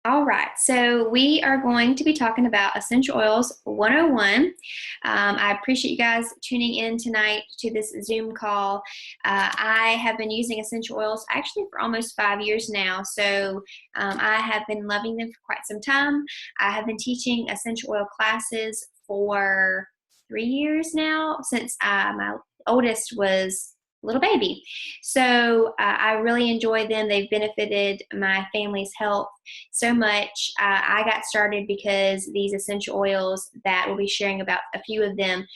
All right, so we are going to be talking about Essential Oils 101. I appreciate you guys tuning in tonight to this Zoom call. I have been using essential oils actually for almost 5 years now, so I have been loving them for quite some time. I have been teaching essential oil classes for 3 years now, since my oldest was a little baby. So I really enjoy them. They've benefited my family's health so much. I got started because these essential oils that we'll be sharing about, a few of them,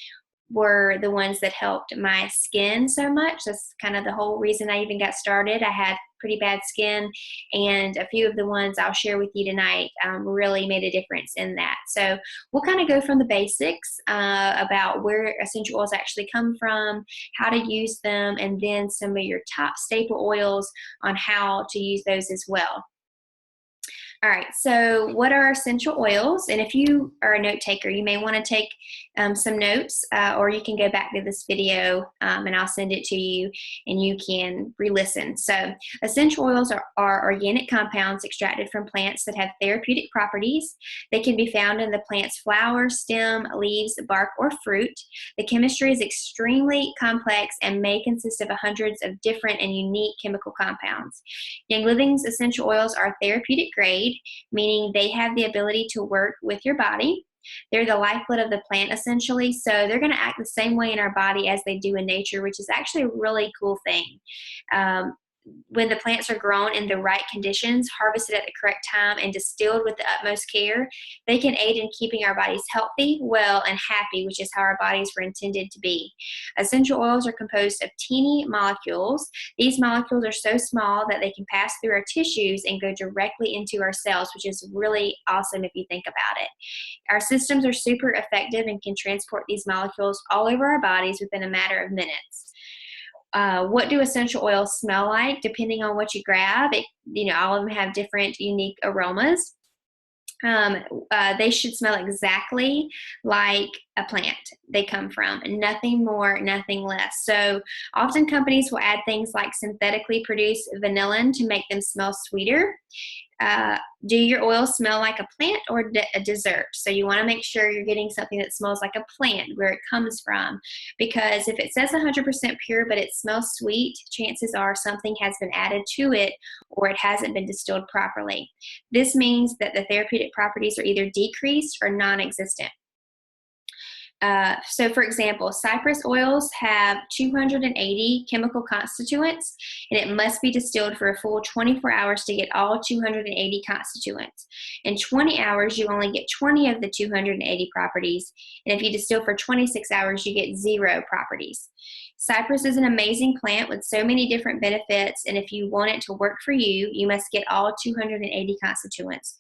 were the ones that helped my skin so much. That's kind of the whole reason I even got started. I had pretty bad skin, and a few of the ones I'll share with you tonight really made a difference in that. So we'll kind of go from the basics about where essential oils actually come from, how to use them, and then some of your top staple oils on how to use those as well. All right, so what are essential oils? And if you are a note taker, you may want to take some notes, or you can go back to this video and I'll send it to you and you can re-listen. So essential oils are organic compounds extracted from plants that have therapeutic properties. They can be found in the plant's flower, stem, leaves, bark, or fruit. The chemistry is extremely complex and may consist of hundreds of different and unique chemical compounds. Young Living's essential oils are therapeutic grade, meaning they have the ability to work with your body. They're the lifeblood of the plant, essentially, so they're going to act the same way in our body as they do in nature, which is actually a really cool thing. When the plants are grown in the right conditions, harvested at the correct time, and distilled with the utmost care, they can aid in keeping our bodies healthy, well, and happy, which is how our bodies were intended to be. Essential oils are composed of teeny molecules. These molecules are so small that they can pass through our tissues and go directly into our cells, which is really awesome if you think about it. Our systems are super effective and can transport these molecules all over our bodies within a matter of minutes. What do essential oils smell like? Depending on what you grab, all of them have different unique aromas. They should smell exactly like a plant they come from, nothing more, nothing less. So often companies will add things like synthetically produced vanillin to make them smell sweeter. Do your oils smell like a plant or a dessert? So you want to make sure you're getting something that smells like a plant, where it comes from, because if it says 100% pure but it smells sweet, chances are something has been added to it or it hasn't been distilled properly. This means that the therapeutic properties are either decreased or non-existent. So for example, cypress oils have 280 chemical constituents, and it must be distilled for a full 24 hours to get all 280 constituents. In 20 hours, you only get 20 of the 280 properties, and if you distill for 26 hours, you get 0 properties. Cypress is an amazing plant with so many different benefits, and if you want it to work for you, you must get all 280 constituents.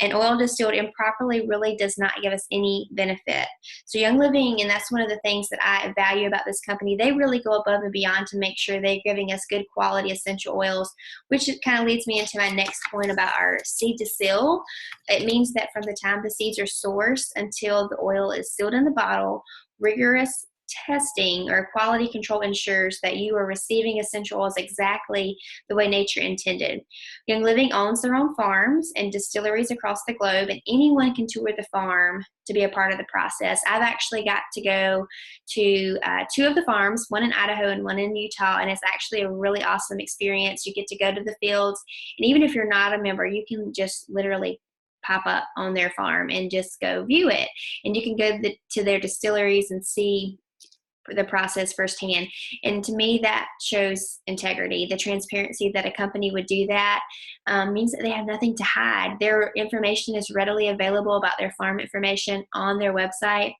An oil distilled improperly really does not give us any benefit. So Young Living, and that's one of the things that I value about this company, they really go above and beyond to make sure they're giving us good quality essential oils, which kind of leads me into my next point about our seed to seal. It means that from the time the seeds are sourced until the oil is sealed in the bottle, rigorous testing or quality control ensures that you are receiving essential oils exactly the way nature intended. Young Living owns their own farms and distilleries across the globe, and anyone can tour the farm to be a part of the process. I've actually got to go to 2 of the farms, one in Idaho and one in Utah, and it's actually a really awesome experience. You get to go to the fields, and even if you're not a member, you can just literally pop up on their farm and just go view it. And you can go to their distilleries and see the process firsthand. And to me, that shows integrity. The transparency that a company would do that means that they have nothing to hide. Their information is readily available about their farm information on their website.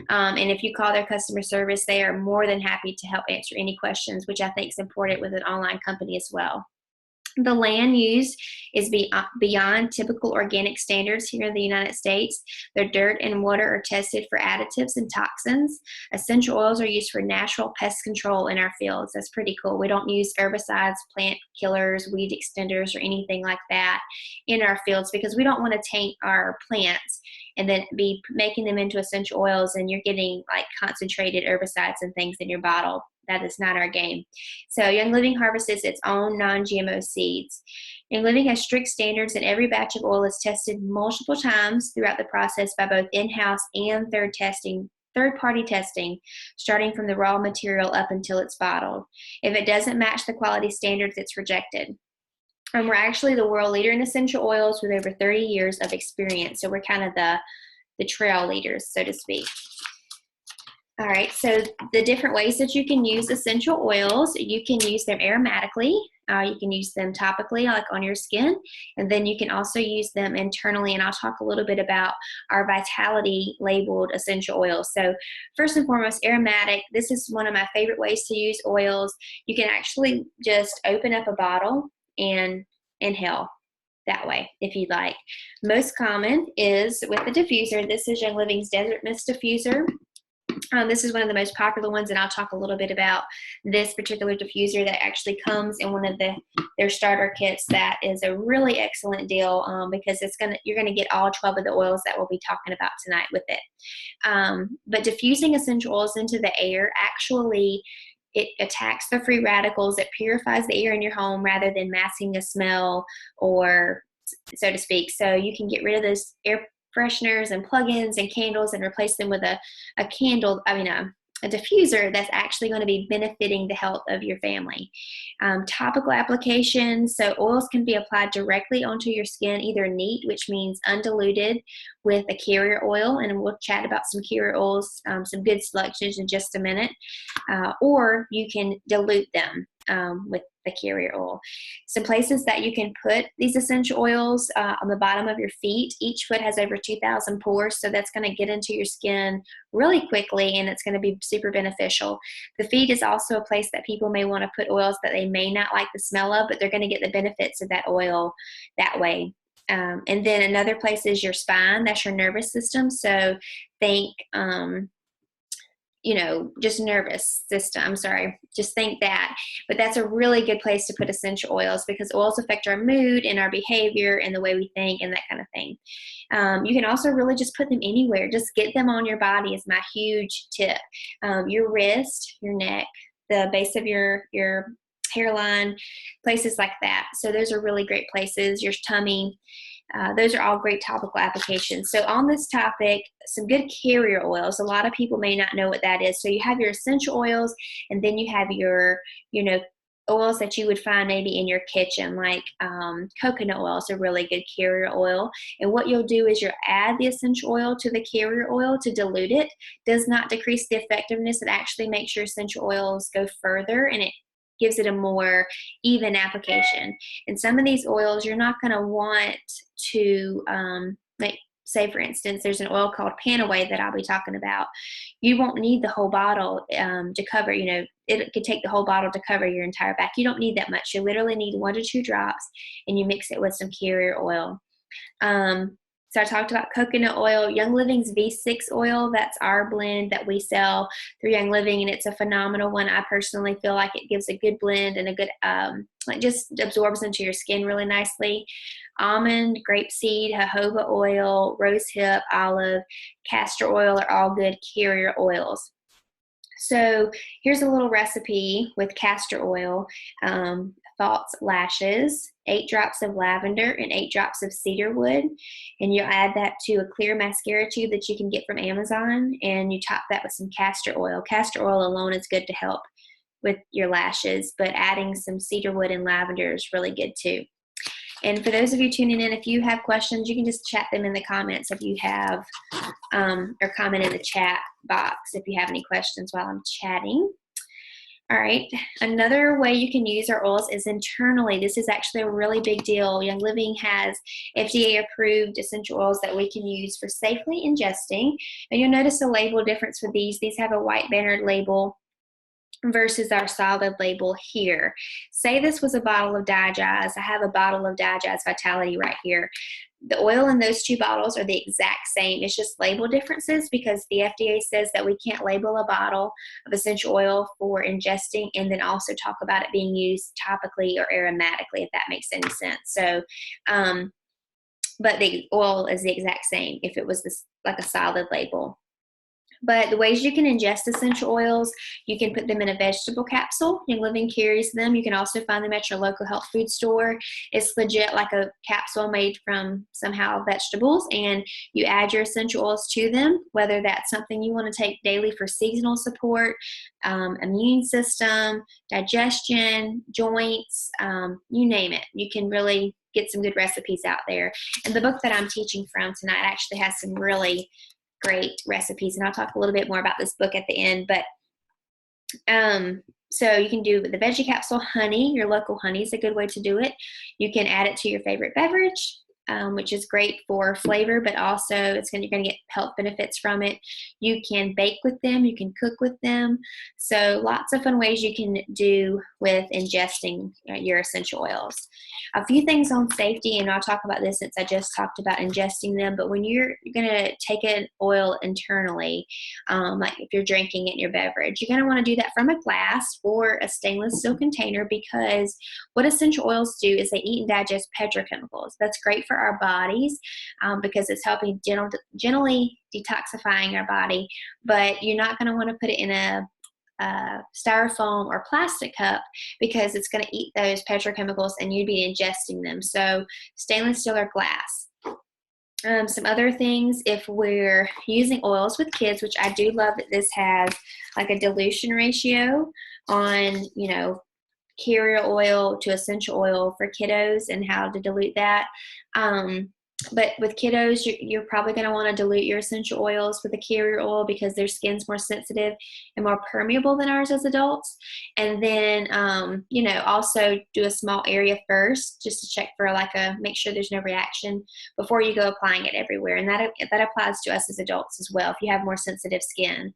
And if you call their customer service, they are more than happy to help answer any questions, which I think is important with an online company as well. The land used is beyond typical organic standards here in the United States. Their dirt and water are tested for additives and toxins. Essential oils are used for natural pest control in our fields. That's pretty cool. We don't use herbicides, plant killers, weed extenders, or anything like that in our fields because we don't want to taint our plants and then be making them into essential oils, and you're getting like concentrated herbicides and things in your bottle. That is not our game. So Young Living harvests its own non-GMO seeds. Young Living has strict standards, and every batch of oil is tested multiple times throughout the process by both in-house and third-party testing, starting from the raw material up until it's bottled. If it doesn't match the quality standards, it's rejected. And we're actually the world leader in essential oils with over 30 years of experience. So we're kind of the trail leaders, so to speak. All right, so the different ways that you can use essential oils, you can use them aromatically, you can use them topically, like on your skin, and then you can also use them internally, and I'll talk a little bit about our Vitality labeled essential oils. So first and foremost, aromatic, this is one of my favorite ways to use oils. You can actually just open up a bottle and inhale that way if you'd like. Most common is with the diffuser. This is Young Living's Desert Mist Diffuser. This is one of the most popular ones, and I'll talk a little bit about this particular diffuser that actually comes in one of their starter kits. That is a really excellent deal because you're gonna get all 12 of the oils that we'll be talking about tonight with it. But diffusing essential oils into the air actually it attacks the free radicals. It purifies the air in your home rather than masking a smell, or so to speak. So you can get rid of those air fresheners and plug-ins and candles and replace them with a diffuser that's actually going to be benefiting the health of your family. Topical applications, so oils can be applied directly onto your skin, either neat, which means undiluted, with a carrier oil, and we'll chat about some carrier oils, some good selections in just a minute, or you can dilute them with the carrier oil. Some places that you can put these essential oils on the bottom of your feet. Each foot has over 2,000 pores, so that's going to get into your skin really quickly, and it's going to be super beneficial. The feet is also a place that people may want to put oils that they may not like the smell of, but they're going to get the benefits of that oil that way. And then another place is your spine. That's your nervous system. So think just nervous system. I'm sorry, just think that. But that's a really good place to put essential oils because oils affect our mood and our behavior and the way we think and that kind of thing. You can also really just put them anywhere. Just get them on your body is my huge tip. Your wrist, your neck, the base of your hairline, places like that. So those are really great places. Your tummy. Those are all great topical applications. So on this topic, some good carrier oils. A lot of people may not know what that is. So you have your essential oils, and then you have your, oils that you would find maybe in your kitchen, like coconut oil is a really good carrier oil. And what you'll do is you'll add the essential oil to the carrier oil to dilute it. Does not decrease the effectiveness. It actually makes your essential oils go further, and it gives it a more even application. And some of these oils you're not going to want to, say for instance, there's an oil called Panaway that I'll be talking about. You won't need the whole bottle to cover, it could take the whole bottle to cover your entire back. You don't need that much. You literally need 1 to 2 drops, and you mix it with some carrier oil. So I talked about coconut oil, Young Living's V6 oil. That's our blend that we sell through Young Living, and it's a phenomenal one. I personally feel like it gives a good blend and a good, just absorbs into your skin really nicely. Almond, grapeseed, jojoba oil, rosehip, olive, castor oil are all good carrier oils. So here's a little recipe with castor oil. False lashes, 8 drops of lavender, and 8 drops of cedarwood. And you'll add that to a clear mascara tube that you can get from Amazon, and you top that with some castor oil. Castor oil alone is good to help with your lashes, but adding some cedarwood and lavender is really good too. And for those of you tuning in, if you have questions, you can just chat them in the comments if you have, or comment in the chat box if you have any questions while I'm chatting. All right, another way you can use our oils is internally. This is actually a really big deal. Young Living has FDA-approved essential oils that we can use for safely ingesting. And you'll notice a label difference with these. These have a white bannered label versus our solid label here. Say this was a bottle of Digest. I have a bottle of Digest Vitality right here. The oil in those 2 bottles are the exact same. It's just label differences because the FDA says that we can't label a bottle of essential oil for ingesting and then also talk about it being used topically or aromatically, if that makes any sense. So, but the oil is the exact same if it was like a solid label. But the ways you can ingest essential oils, you can put them in a vegetable capsule. Young Living carries them. You can also find them at your local health food store. It's legit like a capsule made from somehow vegetables, and you add your essential oils to them, whether that's something you want to take daily for seasonal support, immune system, digestion, joints, you name it. You can really get some good recipes out there. And the book that I'm teaching from tonight actually has some really great recipes, and I'll talk a little bit more about this book at the end. But so you can do the veggie capsule. Honey, your local honey is a good way to do it. You can add it to your favorite beverage, which is great for flavor, but also you're going to get health benefits from it. You can bake with them. You can cook with them. So lots of fun ways you can do with ingesting your essential oils. A few things on safety, and I'll talk about this since I just talked about ingesting them, but when you're going to take an oil internally, like if you're drinking it in your beverage, you're going to want to do that from a glass or a stainless steel container, because what essential oils do is they eat and digest petrochemicals. That's great for our bodies because it's helping gently detoxifying our body, but you're not going to want to put it in a styrofoam or plastic cup because it's going to eat those petrochemicals and you'd be ingesting them. So stainless steel or glass. Some other things, if we're using oils with kids, which I do love that this has like a dilution ratio on, carrier oil to essential oil for kiddos and how to dilute that. But with kiddos, you're probably going to want to dilute your essential oils with a carrier oil because their skin's more sensitive and more permeable than ours as adults. And then, also do a small area first just to check for make sure there's no reaction before you go applying it everywhere. And that applies to us as adults as well if you have more sensitive skin.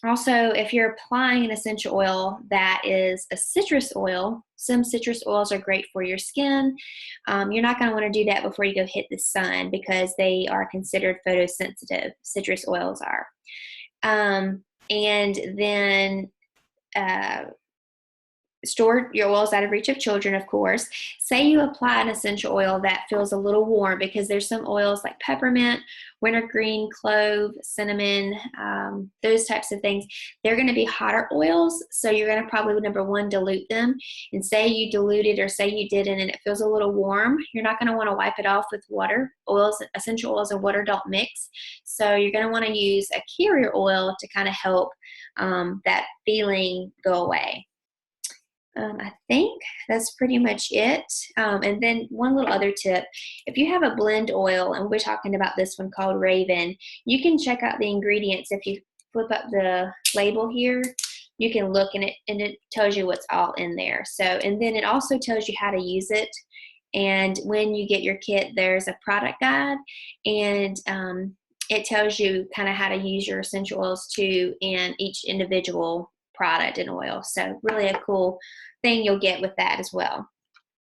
Also, if you're applying an essential oil that is a citrus oil, some citrus oils are great for your skin. You're not going to want to do that before you go hit the sun because they are considered photosensitive. Citrus oils are. And then store your oils out of reach of children, of course. Say you apply an essential oil that feels a little warm, because there's some oils like peppermint, wintergreen, clove, cinnamon, those types of things. They're going to be hotter oils, so you're going to probably, number one, dilute them. And say you diluted or say you didn't and it feels a little warm, you're not going to want to wipe it off with water. Essential oils and water don't mix. So you're going to want to use a carrier oil to kind of help that feeling go away. I think that's pretty much it. And then one little other tip, if you have a blend oil, and we're talking about this one called Raven, you can check out the ingredients. If you flip up the label here, you can look in it and it tells you what's all in there. So, and then it also tells you how to use it. And when you get your kit, there's a product guide, and it tells you kind of how to use your essential oils too in each individual product and oil. So really a cool thing you'll get with that as well.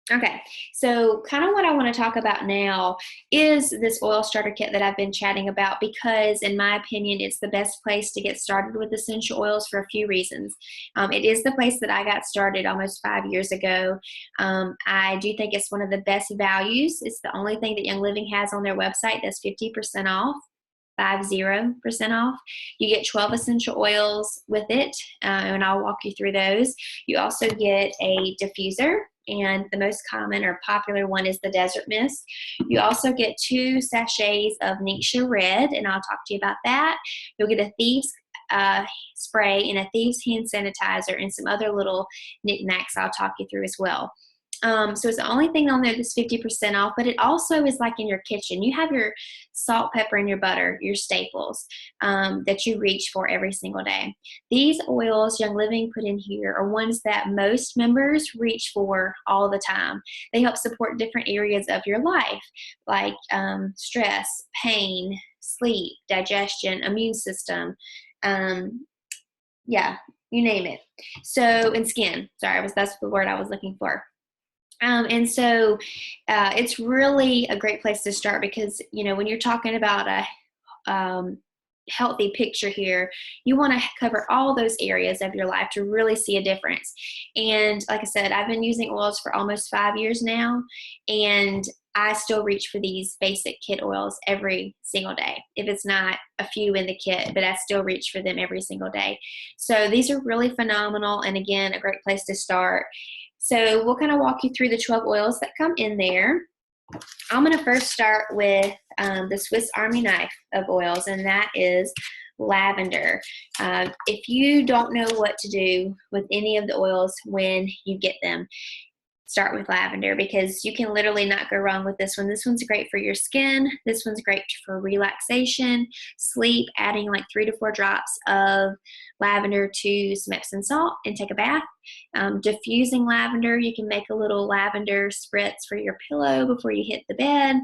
Okay, so kind of what I want to talk about now is this oil starter kit that I've been chatting about, because in my opinion, it's the best place to get started with essential oils for a few reasons. It is the place that I got started almost 5 years ago. I do think it's one of the best values. It's the only thing that Young Living has on their website that's 50% off. 50% off. You get 12 essential oils with it, and I'll walk you through those. You also get a diffuser, and the most common or popular one is the Desert Mist. You also get 2 sachets of Ningxia Red, and I'll talk to you about that. You'll get a Thieves spray and a Thieves hand sanitizer and some other little knickknacks I'll talk you through as well. So it's the only thing on there that's 50% off, but it also is like in your kitchen. You have your salt, pepper, and your butter, your staples that you reach for every single day. These oils Young Living put in here are ones that most members reach for all the time. They help support different areas of your life, like stress, pain, sleep, digestion, immune system, yeah, you name it. So, and skin. Sorry, that's the word I was looking for. And so it's really a great place to start because, when you're talking about a healthy picture here, you want to cover all those areas of your life to really see a difference. And like I said, I've been using oils for almost 5 years now, and I still reach for these basic kit oils every single day. If it's not a few in the kit, but I still reach for them every single day. So these are really phenomenal, and again, a great place to start. So we'll kind of walk you through the 12 oils that come in there. I'm going to first start with the Swiss Army knife of oils, and that is lavender. If you don't know what to do with any of the oils when you get them, start with lavender, because you can literally not go wrong with this one. This one's great for your skin. This one's great for relaxation, sleep, adding like 3 to 4 drops of lavender to some Epsom salt and take a bath. Diffusing lavender, you can make a little lavender spritz for your pillow before you hit the bed.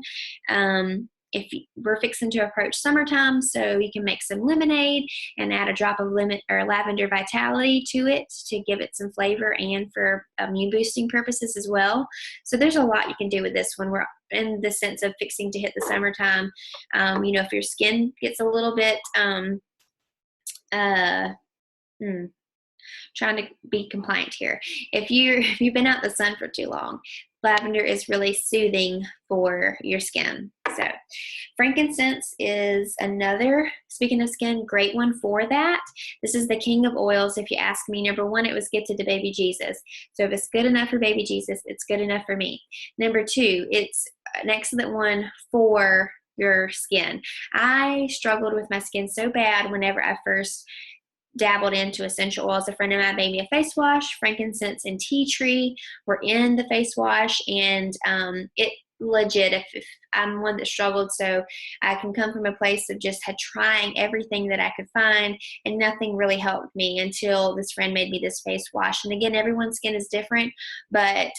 If we're fixing to approach summertime, so you can make some lemonade and add a drop of lemon or lavender vitality to it to give it some flavor and for immune boosting purposes as well. So there's a lot you can do with this when we're in the sense of fixing to hit the summertime. If your skin gets a little bit trying to be compliant here. If you've been out in the sun for too long, lavender is really soothing for your skin. So frankincense is another, speaking of skin, great one for that. This is the king of oils. If you ask me, number one, it was gifted to baby Jesus. So if it's good enough for baby Jesus, it's good enough for me. Number two, it's an excellent one for your skin. I struggled with my skin so bad whenever I first dabbled into essential oils. A friend of mine made me a face wash. Frankincense and tea tree were in the face wash, and it legit, if I'm one that struggled, so I can come from a place of just had trying everything that I could find, and nothing really helped me until this friend made me this face wash. And again, everyone's skin is different, but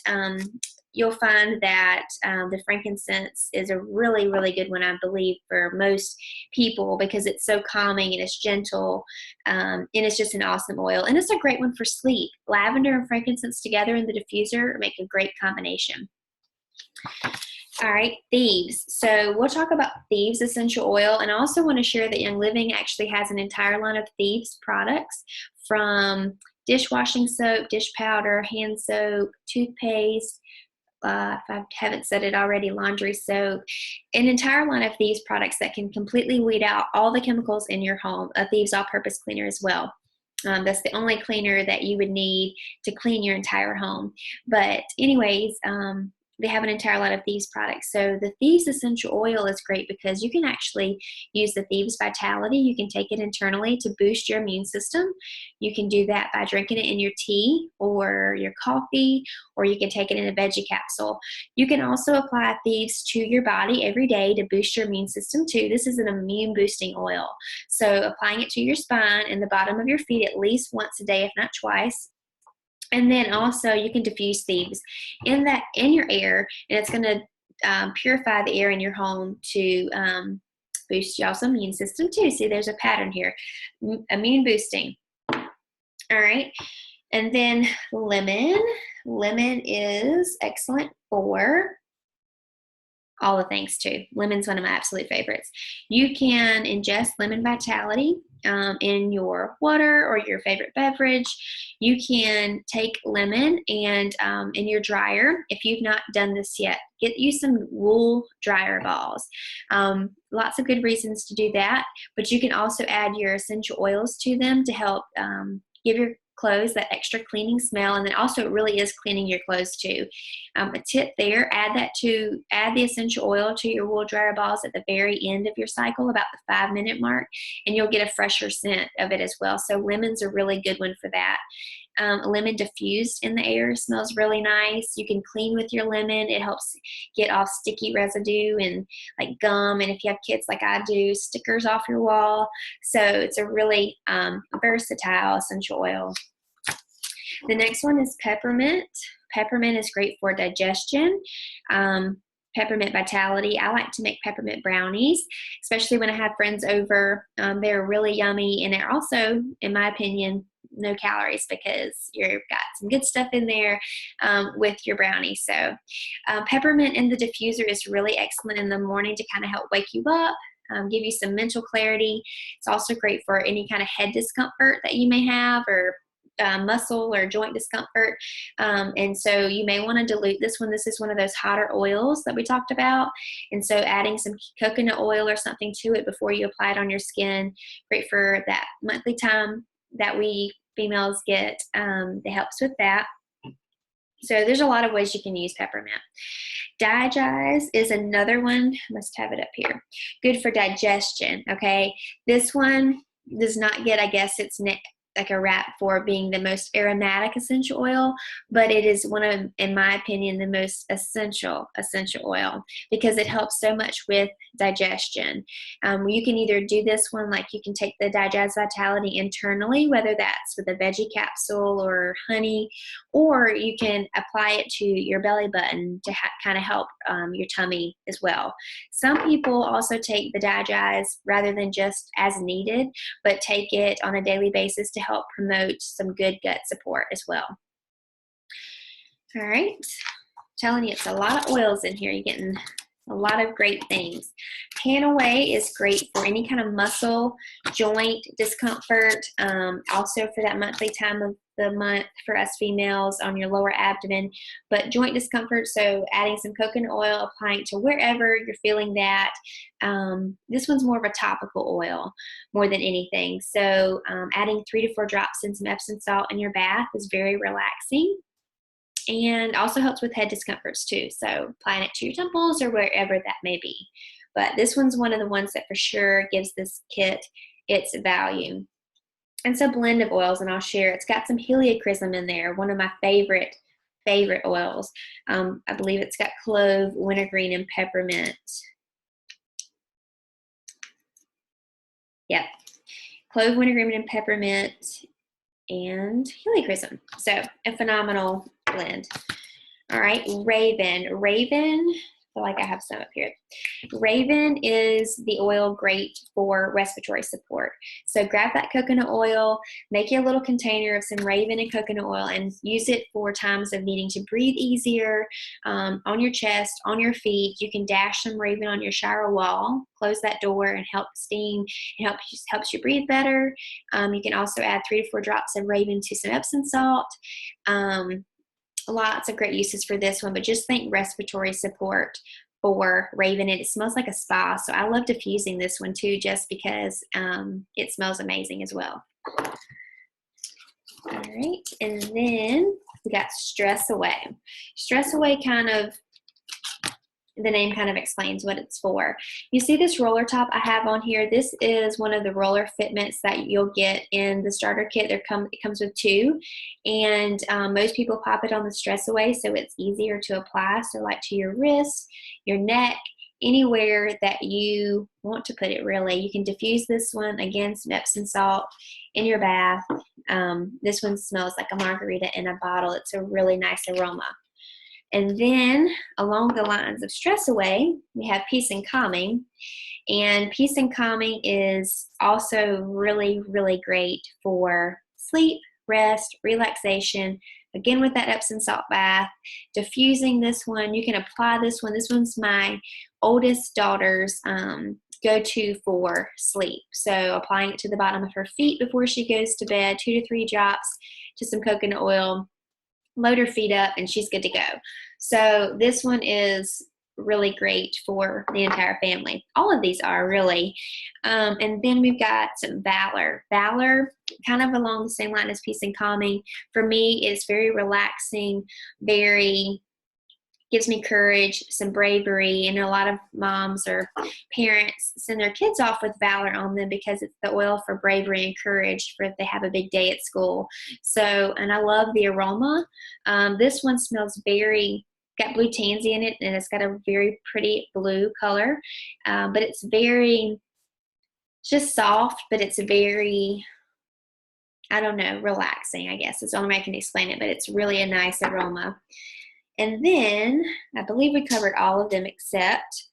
you'll find that the frankincense is a really, really good one, I believe, for most people, because it's so calming and it's gentle, and it's just an awesome oil. And it's a great one for sleep. Lavender and frankincense together in the diffuser make a great combination. All right, Thieves. So we'll talk about Thieves essential oil, and I also want to share that Young Living actually has an entire line of Thieves products, from dishwashing soap, dish powder, hand soap, toothpaste, if I haven't said it already, laundry soap, an entire line of Thieves products that can completely weed out all the chemicals in your home. A Thieves all-purpose cleaner as well. That's the only cleaner that you would need to clean your entire home. But anyways, they have an entire line of Thieves products. So the Thieves essential oil is great because you can actually use the Thieves Vitality. You can take it internally to boost your immune system. You can do that by drinking it in your tea or your coffee, or you can take it in a veggie capsule. You can also apply Thieves to your body every day to boost your immune system too. This is an immune boosting oil. So applying it to your spine and the bottom of your feet at least once a day, if not twice. And then also you can diffuse Thieves in your air, and it's going to purify the air in your home to boost y'all's immune system too. See, there's a pattern here. Immune boosting. All right. And then lemon. Lemon is excellent for all the things too. Lemon's one of my absolute favorites. You can ingest lemon vitality in your water or your favorite beverage. You can take lemon and in your dryer, if you've not done this yet, get you some wool dryer balls. Lots of good reasons to do that, but you can also add your essential oils to them to help give your clothes that extra cleaning smell, and then also it really is cleaning your clothes too. A tip there, add the essential oil to your wool dryer balls at the very end of your cycle, about the 5-minute mark, and you'll get a fresher scent of it as well. So lemon's a really good one for that. Lemon diffused in the air smells really nice. You can clean with your lemon. It helps get off sticky residue and like gum, and if you have kids like I do, stickers off your wall. So it's a really versatile essential oil. The next one is peppermint. Peppermint is great for digestion. Peppermint vitality. I like to make peppermint brownies, especially when I have friends over. They're really yummy, and they're also, in my opinion, no calories because you've got some good stuff in there with your brownie. So peppermint in the diffuser is really excellent in the morning to kind of help wake you up, give you some mental clarity. It's also great for any kind of head discomfort that you may have, or muscle or joint discomfort. And so you may want to dilute this one. This is one of those hotter oils that we talked about. And so adding some coconut oil or something to it before you apply it on your skin, great for that monthly time that we females get. It helps with that. So there's a lot of ways you can use peppermint. Digize is another one. I must have it up here. Good for digestion, okay? This one does not get, I guess it's like a rap for being the most aromatic essential oil, but it is one of, in my opinion, the most essential oil because it helps so much with digestion. You can either do this one, like you can take the Digize Vitality internally, whether that's with a veggie capsule or honey, or you can apply it to your belly button to kind of help your tummy as well. Some people also take the Digize rather than just as needed, but take it on a daily basis to help promote some good gut support as well. All right, telling you, it's a lot of oils in here. You're getting a lot of great things. Panaway is great for any kind of muscle, joint discomfort, also for that monthly time of the month for us females on your lower abdomen, but joint discomfort, so adding some coconut oil, applying it to wherever you're feeling that. This one's more of a topical oil more than anything, so adding 3 to 4 drops and some Epsom salt in your bath is very relaxing. And also helps with head discomforts too. So applying it to your temples or wherever that may be. But this one's one of the ones that for sure gives this kit its value. And it's a blend of oils, and I'll share. It's got some heliochrysum in there, one of my favorite oils. I believe it's got clove, wintergreen, and peppermint. Yep, clove, wintergreen, and peppermint, and heliochrysum. So a phenomenal blend. All right, Raven. I feel like I have some up here. Raven is the oil great for respiratory support. So grab that coconut oil, make you a little container of some Raven and coconut oil, and use it for times of needing to breathe easier, on your chest, on your feet. You can dash some Raven on your shower wall, close that door, and help steam. It helps you breathe better. You can also add 3 to 4 drops of Raven to some Epsom salt. Lots of great uses for this one, but just think respiratory support for Raven. It smells like a spa, so I love diffusing this one too, just because it smells amazing as well. All right, and then we got Stress Away. Stress Away the name kind of explains what it's for. You see this roller top I have on here? This is one of the roller fitments that you'll get in the starter kit. It comes with 2, and most people pop it on the Stress Away so it's easier to apply. So like to your wrist, your neck, anywhere that you want to put it really. You can diffuse this one, again, some Epsom salt in your bath. This one smells like a margarita in a bottle. It's a really nice aroma. And then along the lines of Stress Away, we have Peace and Calming. And Peace and Calming is also really, really great for sleep, rest, relaxation. Again, with that Epsom salt bath, diffusing this one, you can apply this one. This one's my oldest daughter's go-to for sleep. So applying it to the bottom of her feet before she goes to bed, 2 to 3 drops to some coconut oil. Load her feet up, and she's good to go. So this one is really great for the entire family. All of these are really. And then we've got some Valor. Valor, kind of along the same line as Peace and Calming. For me, it's very relaxing, gives me courage, some bravery, and a lot of moms or parents send their kids off with Valor on them because it's the oil for bravery and courage for if they have a big day at school. So, and I love the aroma. This one smells got blue tansy in it, and it's got a very pretty blue color, but it's just soft, but it's very, I don't know, relaxing, I guess. It's the only way I can explain it, but it's really a nice aroma. And then I believe we covered all of them except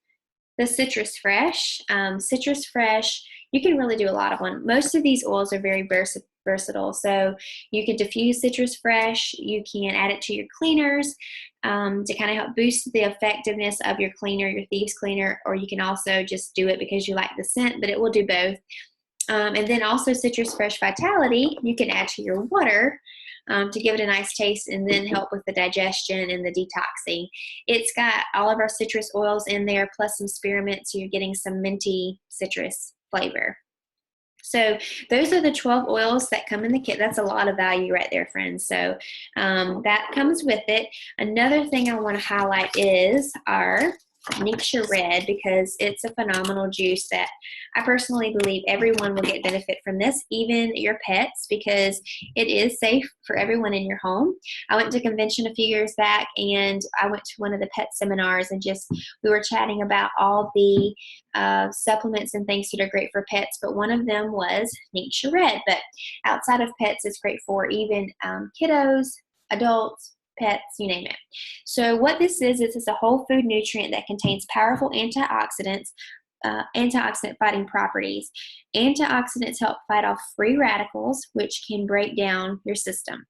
the Citrus Fresh. Citrus Fresh, you can really do a lot of them. Most of these oils are very versatile. So you can diffuse Citrus Fresh. You can add it to your cleaners to kind of help boost the effectiveness of your cleaner, your Thieves Cleaner, or you can also just do it because you like the scent, but it will do both. And then also Citrus Fresh Vitality, you can add to your water. to give it a nice taste and then help with the digestion and the detoxing. It's got all of our citrus oils in there plus some spearmint, so you're getting some minty citrus flavor. So those are the 12 oils that come in the kit. That's a lot of value right there, friends. So that comes with it. Another thing I want to highlight is our Ningxia Red, because it's a phenomenal juice that I personally believe everyone will get benefit from this, even your pets, because it is safe for everyone in your home. I went to a convention a few years back, and I went to one of the pet seminars, and we were chatting about all the supplements and things that are great for pets, but one of them was Ningxia Red. But outside of pets, it's great for even kiddos, adults, pets, you name it. So what this is it's a whole food nutrient that contains powerful antioxidant fighting properties. Antioxidants help fight off free radicals, which can break down your system.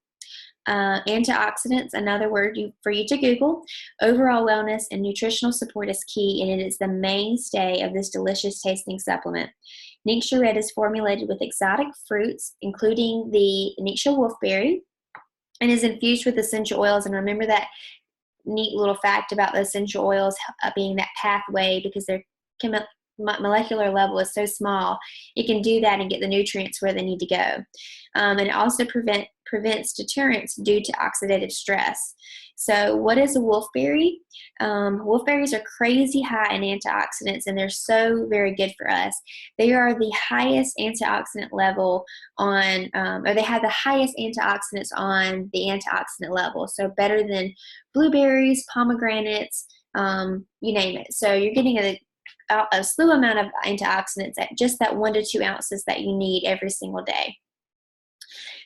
Antioxidants, another word for you to Google. Overall wellness and nutritional support is key, and it is the mainstay of this delicious tasting supplement. Ningxia Red is formulated with exotic fruits, including the Ningxia wolfberry, and is infused with essential oils. And remember that neat little fact about the essential oils being that pathway, because their molecular level is so small, it can do that and get the nutrients where they need to go. And it also prevents deterrence due to oxidative stress. So what is a wolfberry? Wolfberries are crazy high in antioxidants, and they're so very good for us. They are the highest antioxidant level on, or they have the highest antioxidants on the antioxidant level. So better than blueberries, pomegranates, you name it. So you're getting a slew amount of antioxidants at just that 1 to 2 ounces that you need every single day.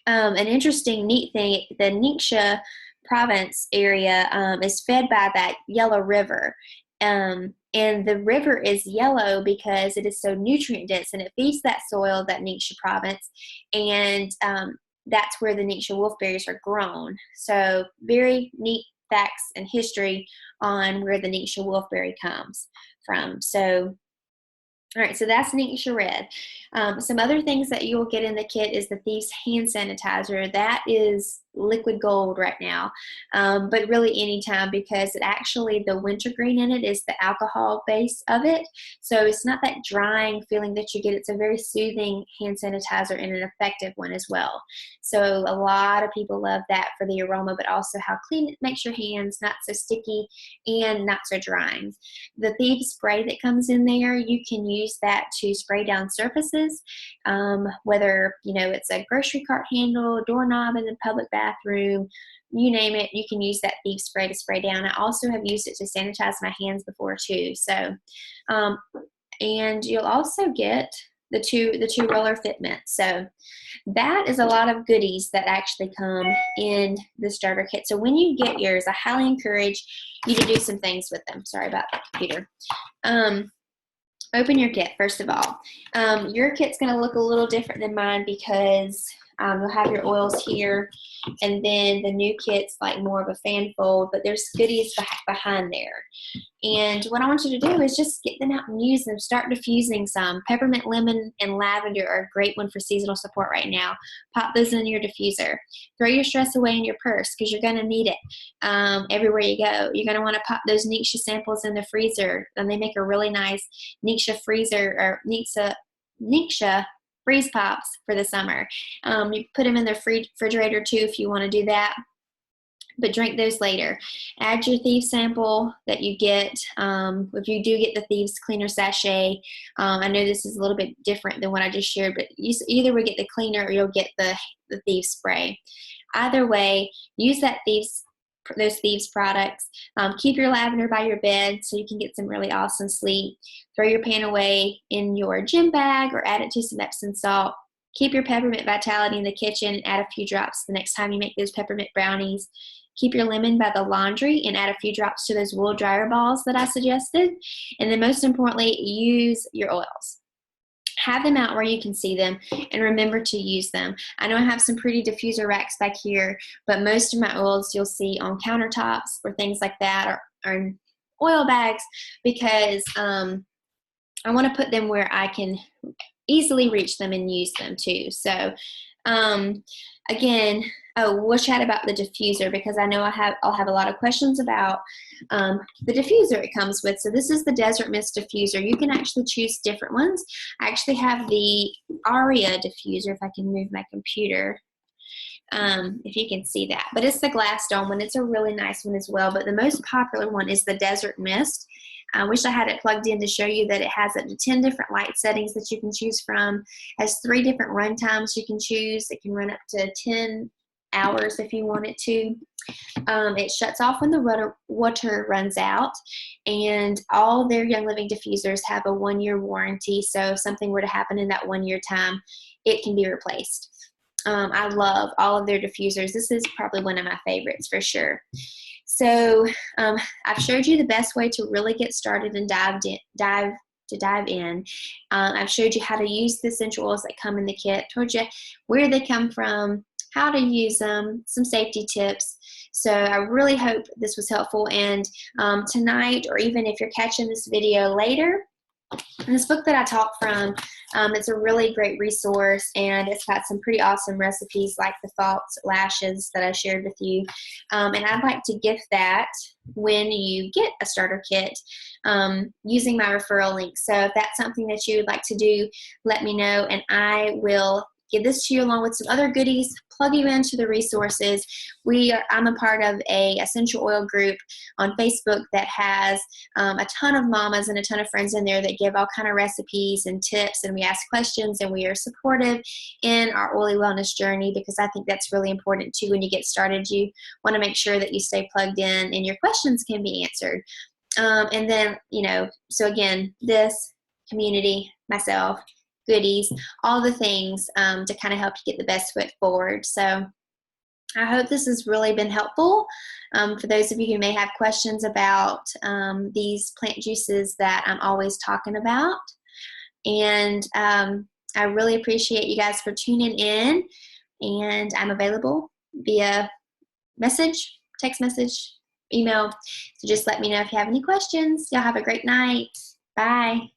An interesting, neat thing, the Ningxia province area is fed by that yellow river. And the river is yellow because it is so nutrient dense, and it feeds that soil, that Ningxia province, and that's where the Ningxia wolfberries are grown. So very neat facts and history on where the Ningxia wolfberry comes from. So all right, so that's Ningxia Red. Some other things that you will get in the kit is the Thieves hand sanitizer. That is liquid gold right now, but really anytime, because the wintergreen in it is the alcohol base of it. So it's not that drying feeling that you get. It's a very soothing hand sanitizer and an effective one as well. So a lot of people love that for the aroma, but also how clean it makes your hands, not so sticky and not so drying. The Thieves spray that comes in there, you can use that to spray down surfaces, whether it's a grocery cart handle, doorknob in the public bathroom, you name it, you can use that Thieves spray to spray down. I also have used it to sanitize my hands before too. So, and you'll also get the two roller fit mints. So that is a lot of goodies that actually come in the starter kit. So when you get yours, I highly encourage you to do some things with them. Sorry about that, computer. Open your kit, first of all. Your kit's going to look a little different than mine because you'll have your oils here, and then the new kit's like more of a fan fold, but there's goodies behind there. And what I want you to do is just get them out and use them. Start diffusing some. Peppermint, lemon, and lavender are a great one for seasonal support right now. Pop those in your diffuser. Throw your stress away in your purse because you're going to need it everywhere you go. You're going to want to pop those Ningxia samples in the freezer, and they make a really nice Ningxia freezer, or Ningxia freeze pops for the summer. You put them in the refrigerator too if you want to do that, but drink those later. Add your Thieves sample that you get. If you do get the Thieves cleaner sachet, I know this is a little bit different than what I just shared, but either we get the cleaner or you'll get the Thieves spray. Either way, use those Thieves products. Keep your lavender by your bed so you can get some really awesome sleep. Throw your pan away in your gym bag or add it to some Epsom salt. Keep your peppermint vitality in the kitchen and add a few drops the next time you make those peppermint brownies. Keep your lemon by the laundry and add a few drops to those wool dryer balls that I suggested. And then most importantly, use your oils. Have them out where you can see them, and remember to use them. I know I have some pretty diffuser racks back here, but most of my oils you'll see on countertops or things like that, or in oil bags, because I want to put them where I can easily reach them and use them too. So again, Oh, we'll chat about the diffuser because I know I'll have a lot of questions about the diffuser it comes with. So this is the Desert Mist diffuser. You can actually choose different ones. I actually have the Aria diffuser, if I can move my computer. If you can see that. But it's the glass dome one. It's a really nice one as well. But the most popular one is the Desert Mist. I wish I had it plugged in to show you that it has up to 10 different light settings that you can choose from. It has 3 different run times you can choose. It can run up to 10 hours if you want it to. It shuts off when the water runs out, and all their Young Living diffusers have a 1-year warranty. So if something were to happen in that 1-year time, it can be replaced. I love all of their diffusers. This is probably one of my favorites for sure. So I've showed you the best way to really get started and dive in. I've showed you how to use the essential oils that come in the kit, told you where they come from, how to use them, some safety tips. So I really hope this was helpful. And tonight, or even if you're catching this video later, this book that I talk from, it's a really great resource, and it's got some pretty awesome recipes like the false lashes that I shared with you. And I'd like to gift that when you get a starter kit using my referral link. So if that's something that you would like to do, let me know, and I will give this to you along with some other goodies, plug you into the resources. I'm a part of a essential oil group on Facebook that has a ton of mamas and a ton of friends in there that give all kind of recipes and tips, and we ask questions, and we are supportive in our oily wellness journey, because I think that's really important too. When you get started, you want to make sure that you stay plugged in and your questions can be answered. And then, so again, this community, myself, goodies, all the things to kind of help you get the best foot forward. So I hope this has really been helpful for those of you who may have questions about these plant juices that I'm always talking about. And I really appreciate you guys for tuning in, and I'm available via message, text message, email. So just let me know if you have any questions. Y'all have a great night. Bye.